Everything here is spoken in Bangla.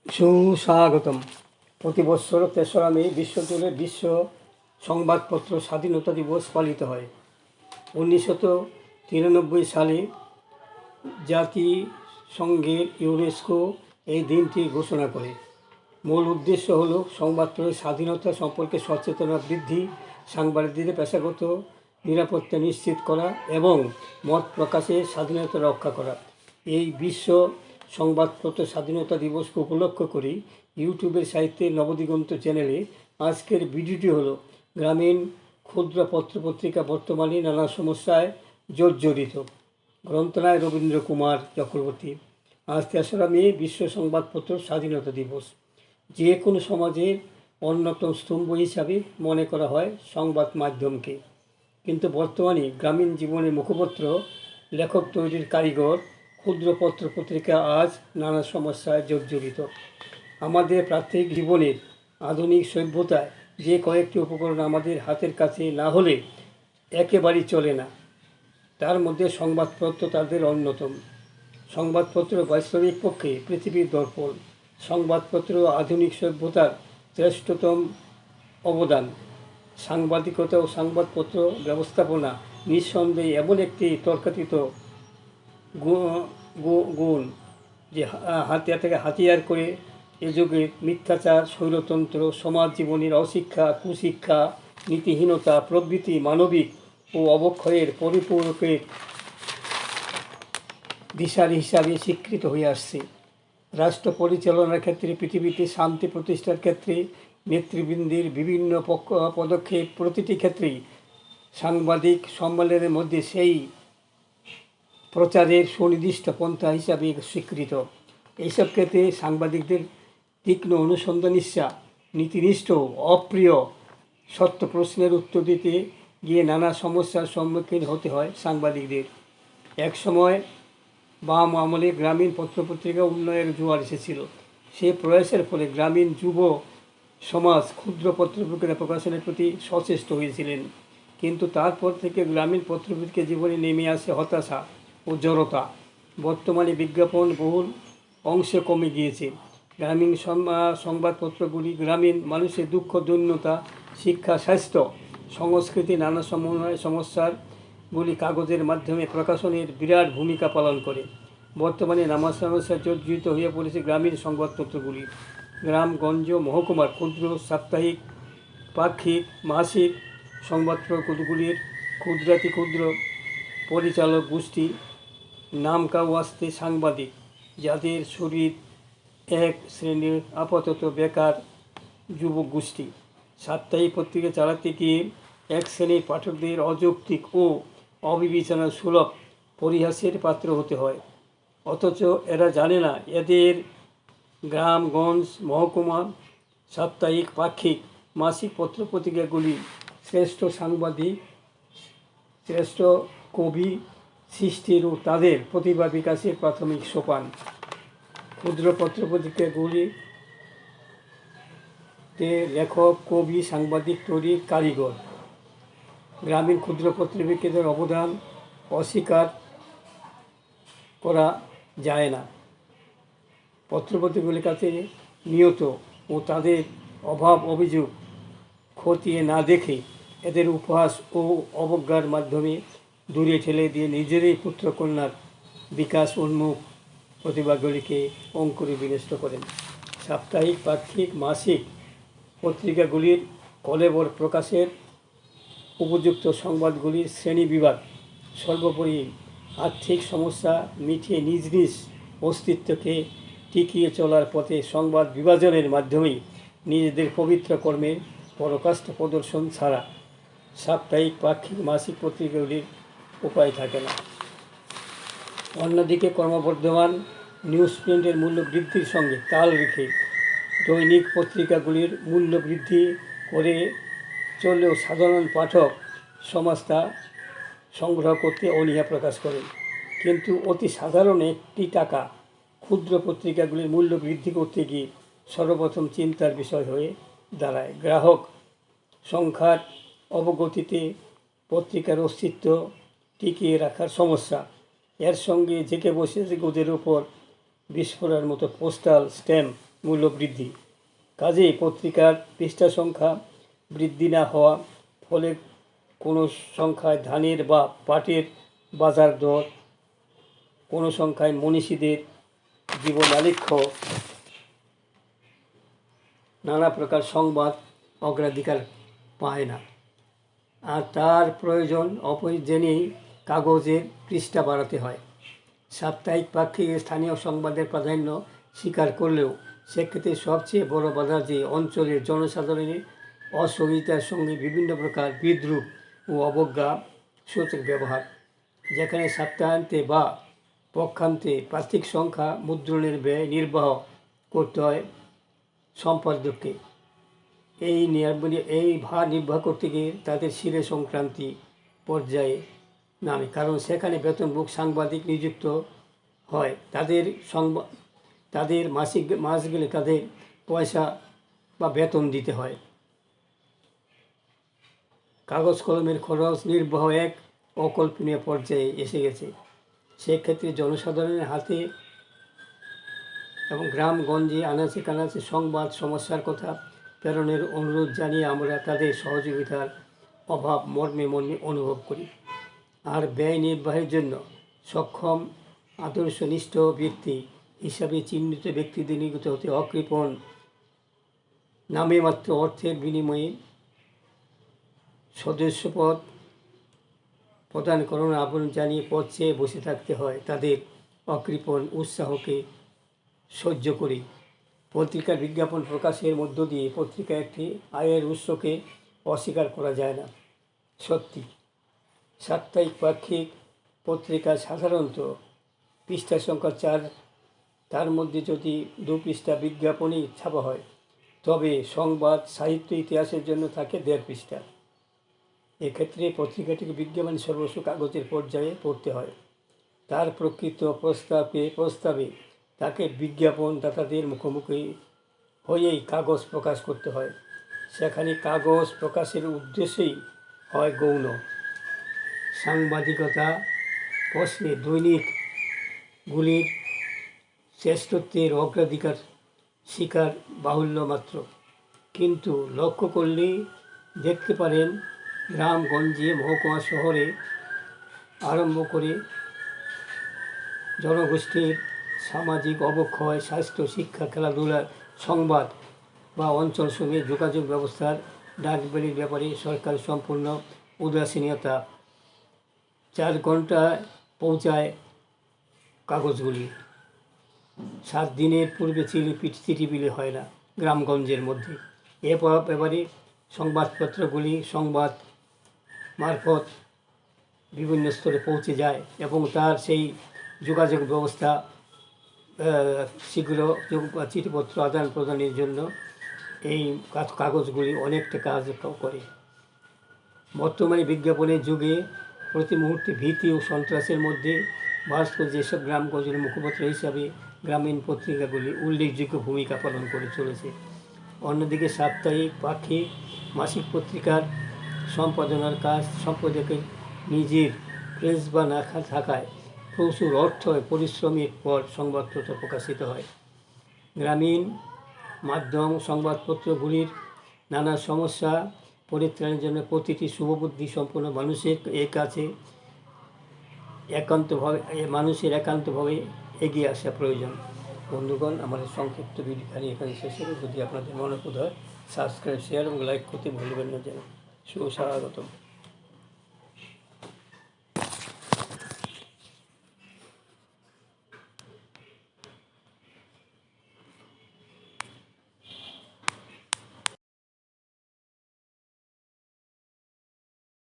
সুস্বাগতম। প্রতি বছর ৩রা মে বিশ্বজুড়ে বিশ্ব সংবাদপত্র স্বাধীনতা দিবস পালিত হয়। 1993 সালে জাতিসংঘের ইউনেস্কো এই দিনটি ঘোষণা করে। মূল উদ্দেশ্য হল সংবাদপত্রের স্বাধীনতা সম্পর্কে সচেতনতা বৃদ্ধি, সাংবাদিকদের পেশাগত নিরাপত্তা নিশ্চিত করা এবং মত প্রকাশের স্বাধীনতা রক্ষা করা। এই বিশ্ব সংবাদপত্র স্বাধীনতা দিবসকে উপলক্ষ করে ইউটিউবের সাহিত্যে নবদিগন্ত চ্যানেলে আজকের ভিডিওটি হলো গ্রামীণ ক্ষুদ্র পত্রপত্রিকা বর্তমানে নানা সমস্যায় জর্জরিত। গ্রন্থনায় রবীন্দ্র কুমার চক্রবর্তী। আজ ৩রা মে বিশ্ব সংবাদপত্র স্বাধীনতা দিবস। যে কোনো সমাজের অন্যতম স্তম্ভ হিসাবে মনে করা হয় সংবাদ মাধ্যমকে, কিন্তু বর্তমানে গ্রামীণ জীবনের মুখপত্র, লেখক তৈরির কারিগর, ক্ষুদ্র পত্রপত্রিকা আজ নানা সমস্যায় জর্জরিত। আমাদের প্রাত্যহিক জীবনের আধুনিক সভ্যতায় যে কয়েকটি উপকরণ আমাদের হাতের কাছে না হলে একেবারেই চলে না, তার মধ্যে সংবাদপত্র তাদের অন্যতম। সংবাদপত্র বাস্তবিক পক্ষে পৃথিবীর দর্পণ। সংবাদপত্র আধুনিক সভ্যতার শ্রেষ্ঠতম অবদান। সাংবাদিকতা ও সংবাদপত্র ব্যবস্থাপনা নিঃসন্দেহে এমন একটি তর্কাতীত গুণ যে হাতিয়ার করে এ যুগে মিথ্যাচার, স্বৈরতন্ত্র, সমাজ জীবনের অশিক্ষা, কুশিক্ষা, নীতিহীনতা প্রভৃতি মানবিক ও অবক্ষয়ের পরিপূরকের দিশারি হিসাবে স্বীকৃত হয়ে আসছে। রাষ্ট্র পরিচালনার ক্ষেত্রে, পৃথিবীতে শান্তি প্রতিষ্ঠার ক্ষেত্রে নেতৃবৃন্দের বিভিন্ন পদক্ষেপ প্রতিটি ক্ষেত্রেই সাংবাদিক সম্মেলনের মধ্যে সেই প্রচারের সুনির্দিষ্ট পন্থা হিসাবে স্বীকৃত। এইসব ক্ষেত্রে সাংবাদিকদের তীক্ষ্ণ অনুসন্ধানিচ্ছা, নীতিনিষ্ঠ অপ্রিয় সত্য প্রশ্নের উত্তর দিতে গিয়ে নানা সমস্যার সম্মুখীন হতে হয় সাংবাদিকদের। একসময় বাম আমলে গ্রামীণ পত্রপত্রিকা উন্নয়নের জোয়ার এসেছিল। সে প্রয়াসের ফলে গ্রামীণ যুব সমাজ ক্ষুদ্র পত্রপত্রিকা প্রকাশনের প্রতি সচেষ্ট হয়েছিলেন, কিন্তু তারপর থেকে গ্রামীণ পত্রপত্রিকা জীবনে নেমে আসে হতাশা ও জড়তা। বর্তমানে বিজ্ঞাপন বহুল অংশে কমে গিয়েছে। গ্রামীণ সংবাদপত্রগুলি গ্রামীণ মানুষের দুঃখ, দৈন্যতা, শিক্ষা, স্বাস্থ্য, সংস্কৃতি, নানা সমস্যারগুলি কাগজের মাধ্যমে প্রকাশনের বিরাট ভূমিকা পালন করে। বর্তমানে নানা সমস্যায় জর্জরিত হয়ে পড়েছে গ্রামীণ সংবাদপত্রগুলি। গ্রামগঞ্জ মহকুমার ক্ষুদ্র সাপ্তাহিক, পাক্ষিক, মাসিক সংবাদপত্রগুলির ক্ষুদ্র পরিচালক গোষ্ঠী, নামকাওয়াস্তে সাংবাদিক, যাদের শরীর এক শ্রেণীর আপাতত বেকার যুবক গোষ্ঠী। সাপ্তাহিক পত্রিকা চালাতে গিয়ে এক শ্রেণীর পাঠকদের অযৌক্তিক ও অবিবেচনা সুলভ পরিহাসের পাত্র হতে হয়, অথচ এরা জানে না এদের গ্রামগঞ্জ মহকুমা সাপ্তাহিক, পাক্ষিক, মাসিক পত্রপত্রিকাগুলি শ্রেষ্ঠ সাংবাদিক, শ্রেষ্ঠ কবি সৃষ্টির ও তাদের প্রতিভা বিকাশের প্রাথমিক সোপান। ক্ষুদ্র পত্রপত্রিকাগুলিতে লেখক, কবি, সাংবাদিক তৈরির কারিগর। গ্রামীণ ক্ষুদ্র পত্রপত্রিকাদের অবদান অস্বীকার করা যায় না। পত্রপত্রিকাগুলির কাছে নিয়ত ও তাদের অভাব অভিযোগ খতিয়ে না দেখে এদের উপহাস ও অবজ্ঞার মাধ্যমে দূরে ঠেলে দিয়ে নিজেরই পুত্রকন্যার বিকাশ উন্মুখ প্রতিভাগুলিকে অঙ্কুরে বিনষ্ট করেন। সাপ্তাহিক, পাক্ষিক, মাসিক পত্রিকাগুলির কলেবর প্রকাশের উপযুক্ত সংবাদগুলির শ্রেণীবিভাগ, সর্বোপরি আর্থিক সমস্যা মিটিয়ে নিজ নিজ অস্তিত্বকে টিকিয়ে চলার পথে সংবাদ বিভাজনের মাধ্যমেই নিজেদের পবিত্র কর্মের পরাকাষ্ঠা প্রদর্শন ছাড়া সাপ্তাহিক, পাক্ষিক, মাসিক পত্রিকাগুলির উপায় থাকে না। অন্যদিকে ক্রমবর্ধমান নিউজ প্রিন্টের মূল্য বৃদ্ধির সঙ্গে তাল রেখে দৈনিক পত্রিকাগুলির মূল্য বৃদ্ধি করে চললেও সাধারণ পাঠক সমাজ তা সংগ্রহ করতে অনীহা প্রকাশ করেন। কিন্তু অতি সাধারণ একটি টাকা ক্ষুদ্র পত্রিকাগুলির মূল্য বৃদ্ধি করতে গিয়ে সর্বপ্রথম চিন্তার বিষয় হয়ে দাঁড়ায়। গ্রাহক সংখ্যার অবগতিতে পত্রিকার অস্তিত্ব টিকিয়ে রাখার সমস্যা, এর সঙ্গে জেঁকে বসেছে ওদের ওপর বিস্ফোরণের মতো পোস্টাল স্ট্যাম্প মূল্যবৃদ্ধি। কাজেই পত্রিকার পৃষ্ঠা সংখ্যা বৃদ্ধি না হওয়া ফলে কোনো সংখ্যায় ধানের বা পাটের বাজার দর, কোনো সংখ্যায় মনীষীদের জীবনালেখ্য, নানা প্রকার সংবাদ অগ্রাধিকার পায় না। আর তার প্রয়োজন অপ্রয়োজনেই কাগজের পৃষ্ঠা বাড়াতে হয়। সাপ্তাহিক পাক্ষিক স্থানীয় সংবাদের প্রাধান্য স্বীকার করলেও সেক্ষেত্রে সবচেয়ে বড় বাধা যে অঞ্চলের জনসাধারণের অসহযোগিতার সঙ্গে বিভিন্ন প্রকার বিদ্রূপ ও অবজ্ঞা সূচক ব্যবহার, যেখানে সপ্তাহান্তে বা পক্ষান্তে পাক্ষিক সংখ্যা মুদ্রণের ব্যয় নির্বাহ করতে হয় সম্পাদককে। এই ভার নির্বাহ করতে গিয়ে তাদের শিরে সংক্রান্তি পর্যায়ে নামে, কারণ সেখানে বেতনভোগ সাংবাদিক নিযুক্ত হয়। তাদের মাস গেলে তাদের পয়সা বা বেতন দিতে হয়। কাগজ কলমের খরচ নির্বাহ এক অকল্পনীয় পর্যায়ে এসে গেছে। সেক্ষেত্রে জনসাধারণের হাতে এবং গ্রামগঞ্জে আনাচে কানাচে সংবাদ সমস্যার কথা প্রেরণের অনুরোধ জানিয়ে আমরা তাদের সহযোগিতার অভাব মর্মে মর্মে অনুভব করি। আর ব্যয় নির্বাহের জন্য সক্ষম আদর্শনিষ্ঠ ব্যক্তি হিসাবে চিহ্নিত ব্যক্তিদের নিকট হতে অকৃপণ নামে মাত্র অর্থের বিনিময়ে সদস্যপদ প্রদান করার আহ্বান জানিয়ে পথ চেয়ে বসে থাকতে হয়। তাদের অকৃপণ উৎসাহকে সহ্য করে পত্রিকার বিজ্ঞাপন প্রকাশের মধ্য দিয়ে পত্রিকা একটি আয়ের উৎসকে অস্বীকার করা যায় না। সত্যি সাপ্তাহিক পাক্ষিক পত্রিকা সাধারণত পৃষ্ঠা সংখ্যা 4, তার মধ্যে যদি 2 পৃষ্ঠা বিজ্ঞাপনই ছাপা হয়, তবে সংবাদ সাহিত্য ইতিহাসের জন্য থাকে 1.5 পৃষ্ঠা। এক্ষেত্রে পত্রিকাটিকে বিজ্ঞাপন সর্বস্ব কাগজের পর্যায়ে পড়তে হয়। তার প্রকৃত প্রস্তাবে তাকে বিজ্ঞাপনদাতাদের মুখোমুখি হয়েই কাগজ প্রকাশ করতে হয়। সেখানে কাগজ প্রকাশের উদ্দেশ্যই হয় গৌণ। সাংবাদিকতা প্রশ্নে দৈনিকগুলির শ্রেষ্ঠত্বের অগ্রাধিকার স্বীকার বাহুল্য মাত্র, কিন্তু লক্ষ্য করলেই দেখতে পারেন গ্রামগঞ্জে মহকুমা শহরে আরম্ভ করে জনগোষ্ঠীর সামাজিক অবক্ষয়, স্বাস্থ্য, শিক্ষা, খেলাধুলার সংবাদ বা অঞ্চলসমূহে যোগাযোগ ব্যবস্থার ডাকবাড়ির ব্যাপারে সরকার সম্পূর্ণ উদাসীনতা। 4 ঘন্টায় পৌঁছায় কাগজগুলি। 7 দিনের পূর্বে চিঠি বিলি হয় না গ্রামগঞ্জের মধ্যে। এবারে সংবাদপত্রগুলি সংবাদ মারফত বিভিন্ন স্তরে পৌঁছে যায় এবং তার সেই যোগাযোগ ব্যবস্থা শীঘ্র চিঠিপত্র আদান প্রদানের জন্য এই কাগজগুলি অনেকটা কাজ করে। বর্তমানে বিজ্ঞাপনের যুগে প্রতি মুহূর্তে ভীতি ও সন্ত্রাসের মধ্যে বাস করে যেসব গ্রামগঞ্জের মুখপাত্র হিসাবে গ্রামীণ পত্রিকাগুলি উল্লেখযোগ্য ভূমিকা পালন করে চলেছে। অন্যদিকে সাপ্তাহিক, পাক্ষিক, মাসিক পত্রিকার সম্পাদনার কাজ সম্পাদকের নিজের প্রেস বা না থাকায় প্রচুর অর্থ পরিশ্রমের পর সংবাদপত্র প্রকাশিত হয়। গ্রামীণ মাধ্যম সংবাদপত্রগুলির নানা সমস্যা পরিত্রাণের জন্য প্রতিটি শুভবুদ্ধি সম্পন্ন মানুষের কাছে একান্তভাবে এগিয়ে আসা প্রয়োজন। বন্ধুগণ, আমাদের সংক্ষিপ্ত ভিডিওখানি এখানে শেষ হবে। যদি আপনাদের মনে হয় সাবস্ক্রাইব, শেয়ার এবং লাইক করতে ভুলবেন না যেন। সুস্বাগতম।